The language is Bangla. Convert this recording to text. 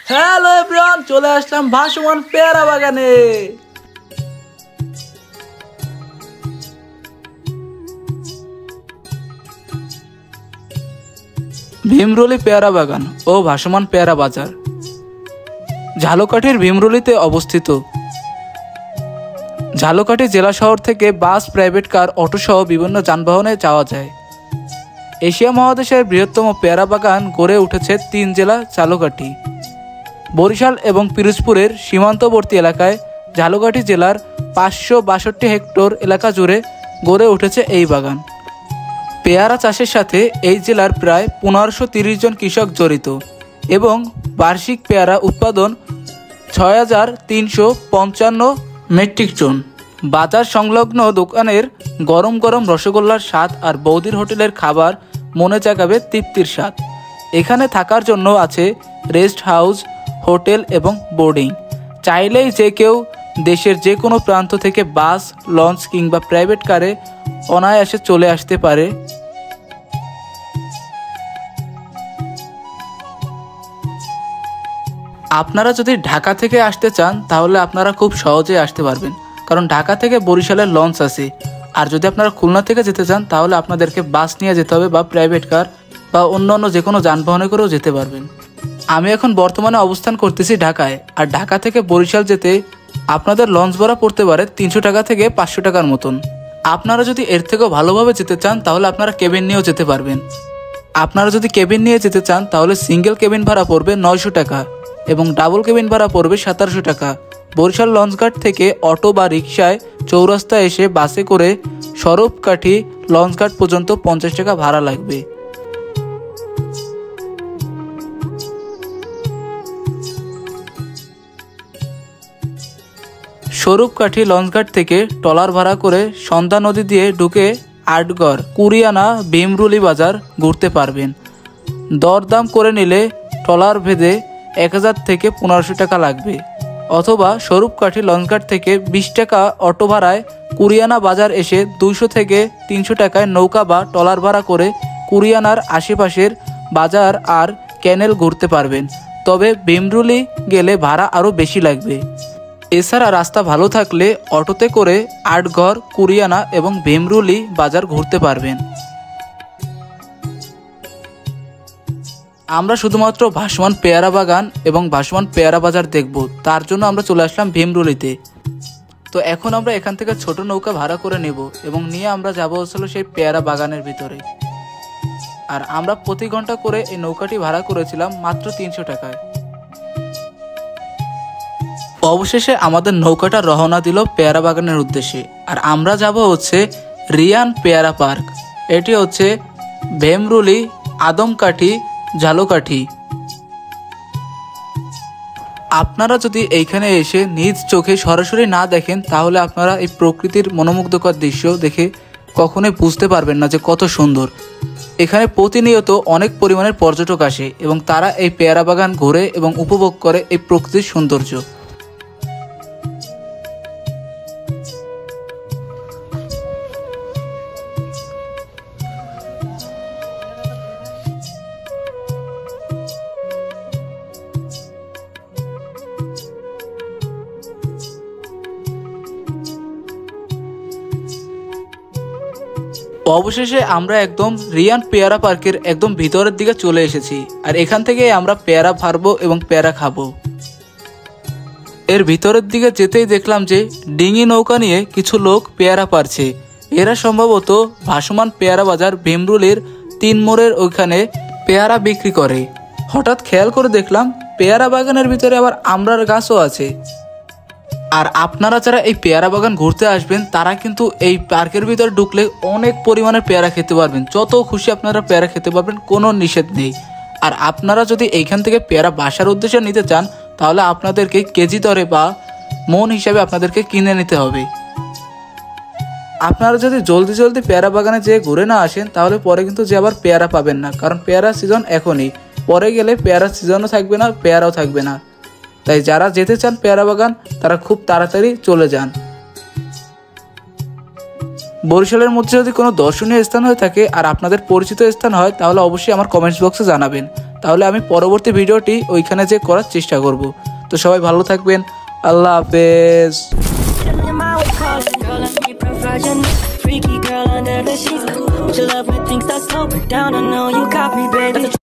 হ্যালো এভরিওয়ান, চলে আসলাম ভাসমান পেয়ারা বাগানে। ভীমরুলি পেয়ারা বাগান ও ভাসমান পেয়ারা বাজার ঝালকাঠির ভীমরুলিতে অবস্থিত। ঝালকাঠি জেলা শহর থেকে বাস, প্রাইভেট কার, অটো সহ বিভিন্ন যানবাহনে যাওয়া যায়। এশিয়া মহাদেশের বৃহত্তম পেয়ারা বাগান গড়ে উঠেছে 3 জেলা ঝালকাঠি, বরিশাল এবং পিরোজপুরের সীমান্তবর্তী এলাকায় ঝালকাঠি জেলার 562 হেক্টর এলাকা জুড়ে গড়ে উঠেছে এই বাগান। পেয়ারা চাষের সাথে এই জেলার প্রায় 1530 জন কৃষক জড়িত এবং বার্ষিক পেয়ারা উৎপাদন 6355 মেট্রিক টন। বাজার সংলগ্ন দোকানের গরম গরম রসগোল্লার স্বাদ আর বৌদির হোটেলের খাবার মনে জাগাবে তৃপ্তির স্বাদ। এখানে থাকার জন্য আছে রেস্ট হাউস, হোটেল এবং বোর্ডিং। চাইলেই যে কেউ দেশের যে কোনো প্রান্ত থেকে বাস, লঞ্চ কিংবা প্রাইভেট কারে অনায়াসে চলে আসতে পারে। আপনারা যদি ঢাকা থেকে আসতে চান তাহলে আপনারা খুব সহজে আসতে পারবেন, কারণ ঢাকা থেকে বরিশালের লঞ্চ আছে। আর যদি আপনারা খুলনা থেকে যেতে চান তাহলে আপনাদেরকে বাস নিয়ে যেতে হবে বা প্রাইভেট কার বা অন্যান্য যে কোনো যানবাহনে করেও যেতে পারবেন। আমি এখন বর্তমানে অবস্থান করতেছি ঢাকায়, আর ঢাকা থেকে বরিশাল যেতে আপনাদের লঞ্চ ভাড়া পড়তে পারে 300 টাকা থেকে 500 টাকার মতন। আপনারা যদি এর থেকেও ভালোভাবে যেতে চান তাহলে আপনারা কেবিন নিয়েও যেতে পারবেন। আপনারা যদি কেবিন নিয়ে যেতে চান তাহলে সিঙ্গেল কেবিন ভাড়া পড়বে 900 টাকা এবং ডাবল কেবিন ভাড়া পড়বে 1700 টাকা। বরিশাল লঞ্চঘাট থেকে অটো বা রিক্সায় চৌরাস্তা এসে বাসে করে স্বরূপকাঠি লঞ্চঘাট পর্যন্ত 50 টাকা ভাড়া লাগবে। স্বরূপকাঠি লঞ্চঘাট থেকে ট্রলার ভাড়া করে সন্ধ্যা নদী দিয়ে ঢুকে আটগড়, কুরিয়ানা, ভীমরুলি বাজার ঘুরতে পারবেন। দরদাম করে নিলে ট্রলার ভেদে 1000 থেকে 1500 টাকা লাগবে, অথবা স্বরূপকাঠি লঞ্চঘাট থেকে 20 টাকা অটো ভাড়ায় কুরিয়ানা বাজার এসে 200 থেকে 300 টাকায় নৌকা বা ট্রলার ভাড়া করে কুরিয়ানার আশেপাশের বাজার আর ক্যানেল ঘুরতে পারবেন। তবে ভীমরুলি গেলে ভাড়া আরও বেশি লাগবে। এছাড়া রাস্তা ভালো থাকলে অটোতে করে আটঘর, কুরিয়ানা এবং ভীমরুলি বাজার ঘুরতে পারবেন। আমরা শুধুমাত্র ভাসমান পেয়ারা বাগান এবং ভাসমান পেয়ারা বাজার দেখব, তার জন্য আমরা চলে আসলাম ভীমরুলিতে। তো এখন আমরা এখান থেকে ছোট নৌকা ভাড়া করে নেব এবং নিয়ে আমরা যাব হচ্ছিল সেই পেয়ারা বাগানের ভিতরে। আর আমরা প্রতি ঘন্টা করে এই নৌকাটি ভাড়া করেছিলাম মাত্র 300 টাকায়। অবশেষে আমাদের নৌকাটা রওনা দিল পেয়ারা বাগানের উদ্দেশ্যে। আর আমরা যাব হচ্ছে রিয়ান পেয়ারা পার্ক। এটি হচ্ছে ভীমরুলি, আদমকাঠি, ঝালকাঠি। আপনারা যদি এইখানে এসে নিজ চোখে সরাসরি না দেখেন তাহলে আপনারা এই প্রকৃতির মনোমুগ্ধকর দৃশ্য দেখে কখনোই বুঝতে পারবেন না যে কত সুন্দর। এখানে প্রতিনিয়ত অনেক পরিমাণের পর্যটক আসে এবং তারা এই পেয়ারা বাগান ঘোরে এবং উপভোগ করে এই প্রকৃতির সৌন্দর্য। অবশেষে আমরা একদম রিয়ান পেয়ারা পার্কের একদম ভিতরের দিকে চলে এসেছি। আর এখান থেকে আমরা পেয়ারা পারবো এবং পেয়ারা খাবো। এর ভিতরের দিকে যেতেই দেখলাম যে ডিঙি নৌকা নিয়ে কিছু লোক পেয়ারা পারছে। এরা সম্ভবত ভাসমান পেয়ারা বাজার ভীমরুলির 3 মোড়ের ওইখানে পেয়ারা বিক্রি করে। হঠাৎ খেয়াল করে দেখলাম পেয়ারা বাগানের ভিতরে আবার আমড়ার গাছও আছে। আর আপনারা যারা এই পেয়ারা বাগান ঘুরতে আসবেন তারা কিন্তু এই পার্কের ভিতরে ঢুকলে অনেক পরিমাণের পেয়ারা খেতে পারবেন। যত খুশি আপনারা পেয়ারা খেতে পারবেন, কোনো নিষেধ নেই। আর আপনারা যদি এইখান থেকে পেয়ারা বাসার উদ্দেশ্যে নিতে চান তাহলে আপনাদেরকে কেজি দরে বা মন হিসাবে আপনাদেরকে কিনে নিতে হবে। আপনারা যদি জলদি জলদি পেয়ারা বাগানে যেয়ে ঘুরে না আসেন তাহলে পরে কিন্তু যে আবার পেয়ারা পাবেন না, কারণ পেয়ারা সিজন এখনই, পরে গেলে পেয়ারা সিজনও থাকবে না, পেয়ারাও থাকবে না। তাই যারা যেতে চান পেয়ারা বাগান তারা খুব তাড়াতাড়ি চলে যান। বরিশালের মধ্যে যদি কোনো দর্শনীয় স্থান হয়ে থাকে আর আপনাদের পরিচিত স্থান হয় তাহলে অবশ্যই আমার কমেন্টস বক্সে জানাবেন। তাহলে আমি পরবর্তী ভিডিওটি ওইখানে যে করার চেষ্টা করব। তো সবাই ভালো থাকবেন, আল্লাহ হাফেজ। Freaky girl under the sheets, cool. Your love when things start slowing down. I know you got me, baby.